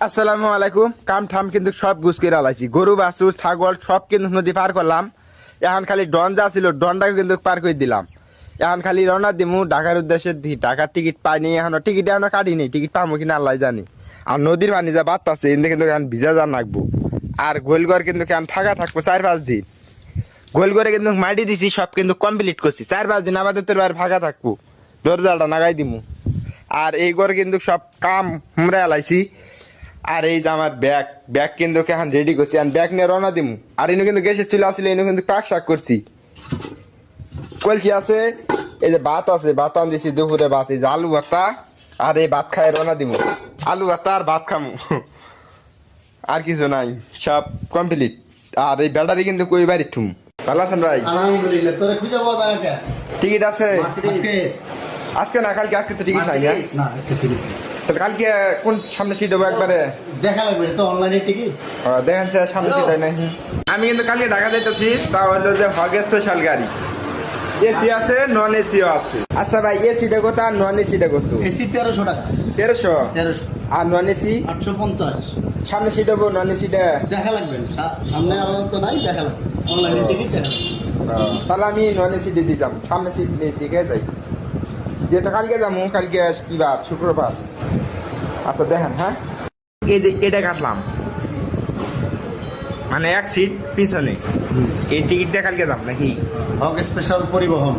আসসালামু আলাইকুম। কাম ঠাম কিন্তু সব গুছ করে আলাইছি, গরু বাছুর ছাগল সব কিন্তু নদী পার করলাম। এখন খালি ডন যা ছিল ডনটাকে কিন্তু পার করে দিলাম। এখন খালি রওনা দিমু ঢাকার উদ্দেশ্যে। ঢাকার টিকিট পাইনি, টিকিট এখনো কাটিনি, টিকিট পাবো কিনা আল্লাহ জানি। আর নদীর পানি যা বাত আছে এখানে কিন্তু এখন ভিজা যা নাকবো। আর গোলঘর কিন্তু এখন ফাঁকা থাকবো 4-5 দিন। গোলঘরে কিন্তু মাটি দিছি, সব কিন্তু কমপ্লিট করছি। 4-5 দিন আমাদের তোর বাড়ি ফাঁকা থাকবো, দরজাটা নাগাই দিমু। আর এই ঘরে কিন্তু সব কাম হুমরা এলাইছি। আর এই যে আমার ব্যাগ কিন্তু এখন রেডি করছি, আর ব্যাগ নিয়ে রওনা দিমু। আর ইনু কিন্তু গ্যাসের চুলা আসলে ইনু কিন্তু পাক শাক করছি, কলসি আছে, এই যে ভাত আছে, ভাত আন দিছি দুপুরে ভাত, এই যে আলু ভর্তা। আর এই ভাত খাই রওনা দিমু, আলু ভর্তা আর ভাত খামু, আর কিছু নাই, সব কমপ্লিট। আর এই ব্যাটারি কিন্তু কই বাড়ি ঠুম। ভালো আছেন ভাই? আলহামদুলিল্লাহ। তোরে খুঁজে পাওয়া যায় না। টিকিট আছে আজকে আজকে না কালকে? আজকে তো টিকিট নাই। না, আজকে টিকিট নেই। তাহলে কালকে কোন সামনে সিট দেবো একবারে? দেখা লাগবে তো অনলাইনে টিকিট। দেখেন স্যার সামনে সিট হয় নাকি। আমি কিন্তু কালকে ঢাকা যাইতেছি, তা হলো যে হগে স্পেশাল গাড়ি, এসি আছে নন এসিও আছে। আচ্ছা ভাই, এসি দেখো তো আর নন এসি দেখো তো। এসি 1300 টাকা। 1300 আর নন এসি 850। সামনে সিট হবো নন এসিটা? দেখা লাগবে সামনে আলাদা তো নাই, দেখা লাগবে অনলাইনে টিকিট দেখা লাগবে। তাহলে আমি নন এসি দিয়ে দিতাম, সামনে সিট দিকে যাই। যেটা কালকে যাবো, কালকে কি বার? শুক্রবার। আচ্ছা দেখেন, হ্যাঁ এই যে এটা কাটলাম, মানে এক সিট পিছনে। এই টিকিটটা কালকে যাম নাকি? হক স্পেশাল পরিবহন।